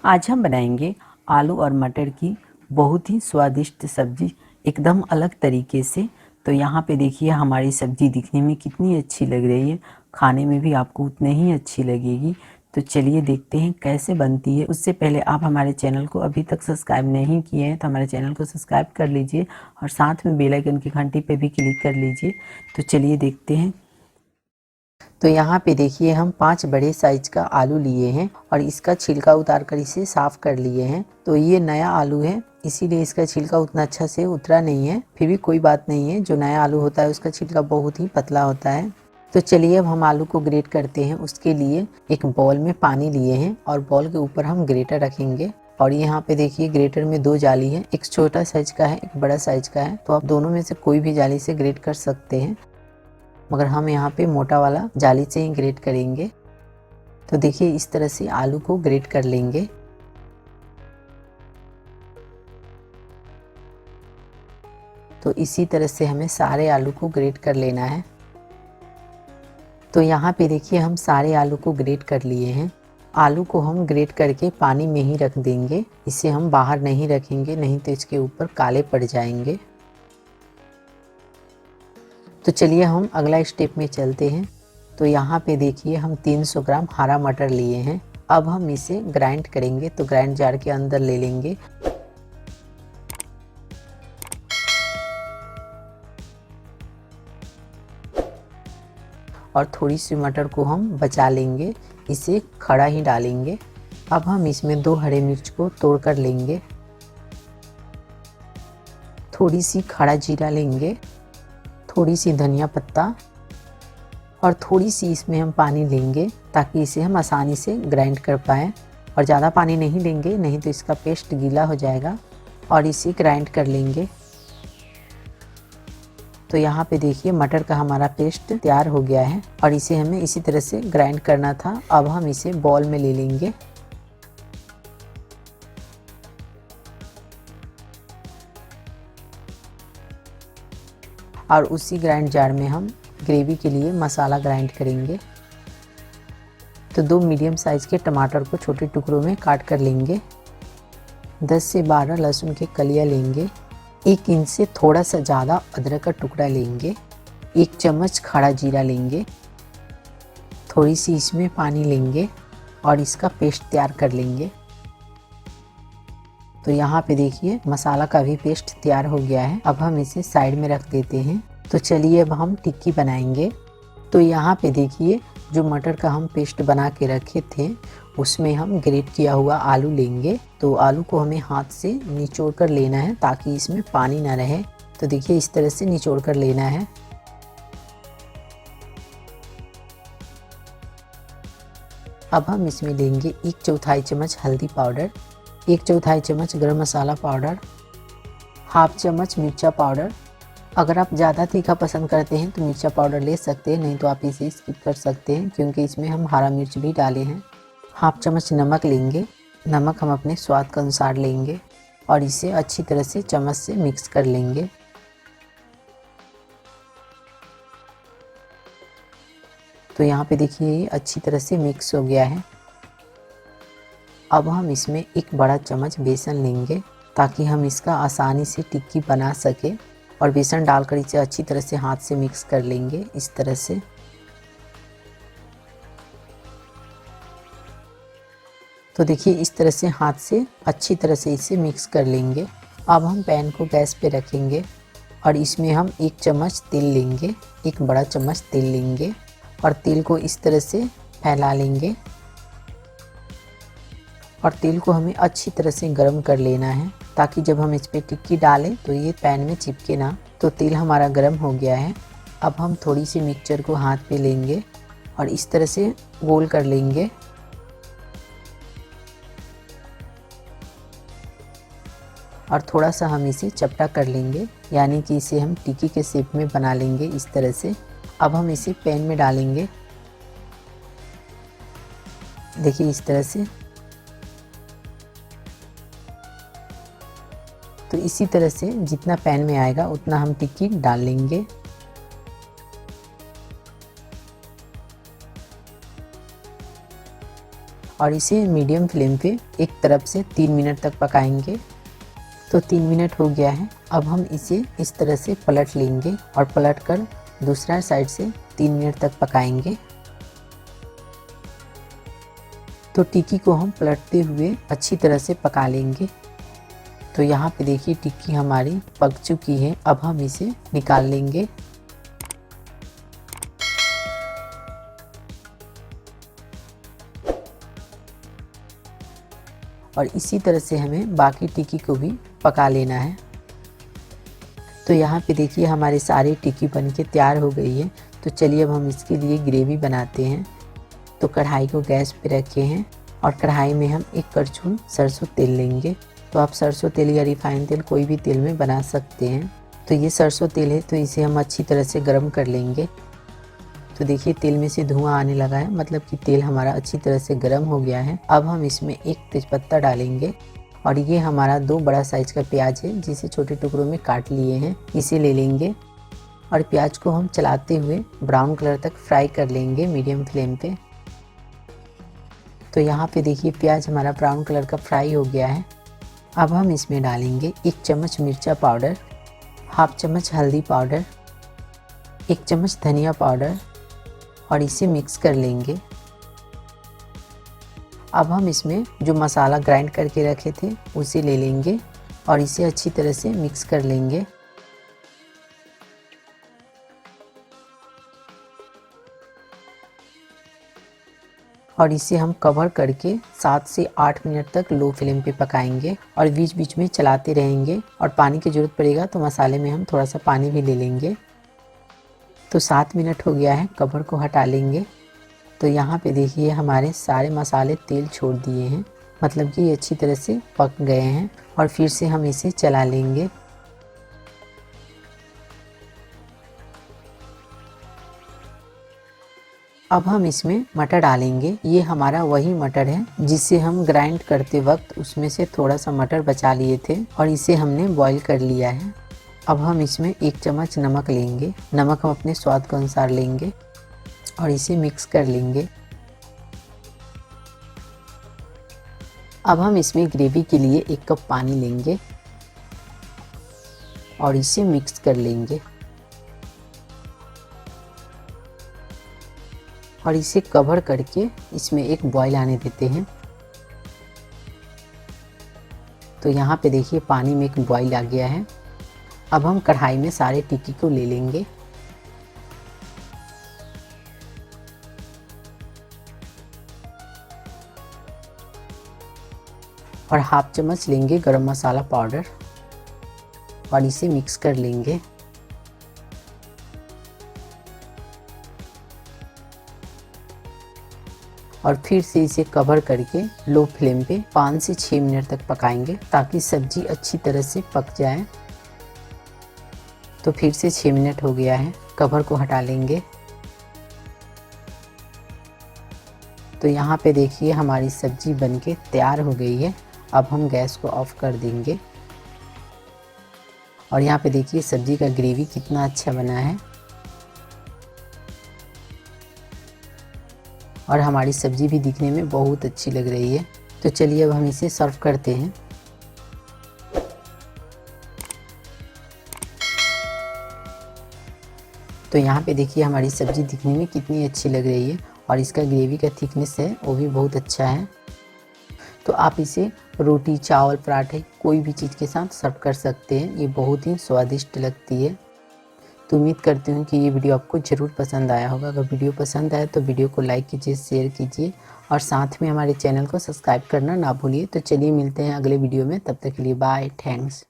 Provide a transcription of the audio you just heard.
आज हम बनाएंगे आलू और मटर की बहुत ही स्वादिष्ट सब्जी एकदम अलग तरीके से। तो यहाँ पे देखिए हमारी सब्जी दिखने में कितनी अच्छी लग रही है, खाने में भी आपको उतने ही अच्छी लगेगी। तो चलिए देखते हैं कैसे बनती है। उससे पहले आप हमारे चैनल को अभी तक सब्सक्राइब नहीं किए हैं तो हमारे चैनल को सब्सक्राइब कर लीजिए और साथ में बेल आइकन की घंटी पे भी क्लिक कर लीजिए। तो चलिए देखते हैं। तो यहाँ पे देखिए हम 5 बड़े साइज का आलू लिए हैं और इसका छिलका उतार कर इसे साफ कर लिए हैं। तो ये नया आलू है इसीलिए इसका छिलका उतना अच्छा से उतरा नहीं है, फिर भी कोई बात नहीं है। जो नया आलू होता है उसका छिलका बहुत ही पतला होता है। तो चलिए अब हम आलू को ग्रेट करते हैं। उसके लिए एक बॉल में पानी लिए हैं और बॉल के ऊपर हम ग्रेटर रखेंगे। और यहाँ पे देखिए ग्रेटर में 2 जाली है, एक छोटा साइज का है, एक बड़ा साइज का है। तो आप दोनों में से कोई भी जाली से ग्रेट कर सकते हैं, मगर हम यहाँ पे मोटा वाला जाली से ही ग्रेट करेंगे। तो देखिए इस तरह से आलू को ग्रेट कर लेंगे। तो इसी तरह से हमें सारे आलू को ग्रेट कर लेना है। तो यहाँ पे देखिए हम सारे आलू को ग्रेट कर लिए हैं। आलू को हम ग्रेट करके पानी में ही रख देंगे, इसे हम बाहर नहीं रखेंगे, नहीं तो इसके ऊपर काले पड़ जाएंगे। तो चलिए हम अगला स्टेप में चलते हैं। तो यहाँ पे देखिए हम 300 ग्राम हरा मटर लिए हैं। अब हम इसे ग्राइंड करेंगे। तो ग्राइंड जार के अंदर ले लेंगे। और थोड़ी सी मटर को हम बचा लेंगे, इसे खड़ा ही डालेंगे। अब हम इसमें 2 हरे मिर्च को तोड़ कर लेंगे। थोड़ी सी खड़ा जीरा लेंगे, थोड़ी सी धनिया पत्ता और थोड़ी सी इसमें हम पानी लेंगे ताकि इसे हम आसानी से ग्राइंड कर पाएँ। और ज़्यादा पानी नहीं लेंगे, नहीं तो इसका पेस्ट गीला हो जाएगा। और इसे ग्राइंड कर लेंगे। तो यहाँ पे देखिए मटर का हमारा पेस्ट तैयार हो गया है और इसे हमें इसी तरह से ग्राइंड करना था। अब हम इसे बॉल में ले लेंगे। और उसी ग्राइंड जार में हम ग्रेवी के लिए मसाला ग्राइंड करेंगे। तो 2 मीडियम साइज के टमाटर को छोटे टुकड़ों में काट कर लेंगे। 10 से 12 लहसुन के कलियां लेंगे। 1 इंच से थोड़ा सा ज़्यादा अदरक का टुकड़ा लेंगे। 1 चम्मच खड़ा जीरा लेंगे। थोड़ी सी इसमें पानी लेंगे और इसका पेस्ट तैयार कर लेंगे। तो यहाँ पे देखिए मसाला का भी पेस्ट तैयार हो गया है। अब हम इसे साइड में रख देते हैं। तो चलिए अब हम टिक्की बनाएंगे। तो यहाँ पे देखिए जो मटर का हम पेस्ट बना के रखे थे उसमें हम ग्रेट किया हुआ आलू लेंगे। तो आलू को हमें हाथ से निचोड़ कर लेना है ताकि इसमें पानी ना रहे। तो देखिए इस तरह से निचोड़ कर लेना है। अब हम इसमें लेंगे 1/4 चम्मच हल्दी पाउडर, 1/4 चम्मच गरम मसाला पाउडर, हाफ चम्मच मिर्चा पाउडर। अगर आप ज़्यादा तीखा पसंद करते हैं तो मिर्चा पाउडर ले सकते हैं, नहीं तो आप इसे स्किप कर सकते हैं क्योंकि इसमें हम हरा मिर्च भी डाले हैं। हाफ चम्मच नमक लेंगे। नमक हम अपने स्वाद के अनुसार लेंगे और इसे अच्छी तरह से चम्मच से मिक्स कर लेंगे। तो यहाँ पे देखिए ये अच्छी तरह से मिक्स हो गया है। अब हम इसमें 1 बड़ा चम्मच बेसन लेंगे ताकि हम इसका आसानी से टिक्की बना सके। और बेसन डालकर इसे अच्छी तरह से हाथ से मिक्स कर लेंगे इस तरह से। तो देखिए इस तरह से हाथ से अच्छी तरह से इसे मिक्स कर लेंगे। अब हम पैन को गैस पे रखेंगे और इसमें हम 1 चम्मच तेल लेंगे, 1 बड़ा चम्मच तेल लेंगे और तेल को इस तरह से फैला लेंगे। और तेल को हमें अच्छी तरह से गर्म कर लेना है ताकि जब हम इस पे टिक्की डालें तो ये पैन में चिपके ना। तो तेल हमारा गर्म हो गया है। अब हम थोड़ी सी मिक्सचर को हाथ पे लेंगे और इस तरह से गोल कर लेंगे। और थोड़ा सा हम इसे चपटा कर लेंगे, यानी कि इसे हम टिक्की के शेप में बना लेंगे इस तरह से। अब हम इसे पैन में डालेंगे, देखिए इस तरह से। तो इसी तरह से जितना पैन में आएगा उतना हम टिक्की डाल लेंगे। और इसे मीडियम फ्लेम पे एक तरफ से 3 मिनट तक पकाएंगे। तो 3 मिनट हो गया है। अब हम इसे इस तरह से पलट लेंगे और पलट कर दूसरा साइड से 3 मिनट तक पकाएंगे। तो टिक्की को हम पलटते हुए अच्छी तरह से पका लेंगे। तो यहाँ पे देखिए टिक्की हमारी पक चुकी है। अब हम इसे निकाल लेंगे। और इसी तरह से हमें बाकी टिक्की को भी पका लेना है। तो यहाँ पे देखिए हमारे सारे टिक्की बनके तैयार हो गई है। तो चलिए अब हम इसके लिए ग्रेवी बनाते हैं। तो कढ़ाई को गैस पे रखे हैं और कढ़ाई में हम 1 करछुल सरसों तेल लेंगे। तो आप सरसों तेल या रिफाइंड तेल कोई भी तेल में बना सकते हैं। तो ये सरसों तेल है, तो इसे हम अच्छी तरह से गर्म कर लेंगे। तो देखिए तेल में से धुआं आने लगा है, मतलब कि तेल हमारा अच्छी तरह से गर्म हो गया है। अब हम इसमें 1 तेजपत्ता डालेंगे और ये हमारा 2 बड़ा साइज का प्याज है जिसे छोटे टुकड़ों में काट लिए हैं, इसे ले लेंगे। और प्याज को हम चलाते हुए ब्राउन कलर तक फ्राई कर लेंगे मीडियम फ्लेम पे। तो यहाँ पे देखिए प्याज हमारा ब्राउन कलर का फ्राई हो गया है। अब हम इसमें डालेंगे 1 चम्मच मिर्चा पाउडर, हाफ चम्मच हल्दी पाउडर, 1 चम्मच धनिया पाउडर और इसे मिक्स कर लेंगे। अब हम इसमें जो मसाला ग्राइंड करके रखे थे उसे ले लेंगे और इसे अच्छी तरह से मिक्स कर लेंगे। और इसे हम कवर करके 7 से 8 मिनट तक लो फ्लेम पे पकाएंगे और बीच बीच में चलाते रहेंगे। और पानी की ज़रूरत पड़ेगा तो मसाले में हम थोड़ा सा पानी भी ले लेंगे। तो 7 मिनट हो गया है, कवर को हटा लेंगे। तो यहाँ पे देखिए हमारे सारे मसाले तेल छोड़ दिए हैं, मतलब कि ये अच्छी तरह से पक गए हैं। और फिर से हम इसे चला लेंगे। अब हम इसमें मटर डालेंगे। ये हमारा वही मटर है जिसे हम ग्राइंड करते वक्त उसमें से थोड़ा सा मटर बचा लिए थे और इसे हमने बॉईल कर लिया है। अब हम इसमें 1 चम्मच नमक लेंगे। नमक हम अपने स्वाद के अनुसार लेंगे और इसे मिक्स कर लेंगे। अब हम इसमें ग्रेवी के लिए 1 कप पानी लेंगे और इसे मिक्स कर लेंगे और इसे कवर करके इसमें एक बॉईल आने देते हैं। तो यहाँ पे देखिए पानी में एक बॉईल आ गया है। अब हम कढ़ाई में सारे टिक्की को ले लेंगे और हाफ चम्मच लेंगे गरम मसाला पाउडर और इसे मिक्स कर लेंगे। और फिर से इसे कवर करके लो फ्लेम पे 5 से 6 मिनट तक पकाएंगे ताकि सब्जी अच्छी तरह से पक जाए। तो फिर से 6 मिनट हो गया है, कवर को हटा लेंगे। तो यहाँ पे देखिए हमारी सब्जी बनके तैयार हो गई है। अब हम गैस को ऑफ कर देंगे और यहाँ पे देखिए सब्जी का ग्रेवी कितना अच्छा बना है और हमारी सब्जी भी दिखने में बहुत अच्छी लग रही है। तो चलिए अब हम इसे सर्व करते हैं। तो यहाँ पे देखिए हमारी सब्जी दिखने में कितनी अच्छी लग रही है और इसका ग्रेवी का थिकनेस है वो भी बहुत अच्छा है। तो आप इसे रोटी, चावल, पराठे कोई भी चीज़ के साथ सर्व कर सकते हैं। ये बहुत ही स्वादिष्ट लगती है। तो उम्मीद करती हूँ कि ये वीडियो आपको ज़रूर पसंद आया होगा। अगर वीडियो पसंद आए तो वीडियो को लाइक कीजिए, शेयर कीजिए और साथ में हमारे चैनल को सब्सक्राइब करना ना भूलिए। तो चलिए मिलते हैं अगले वीडियो में, तब तक के लिए बाय, थैंक्स।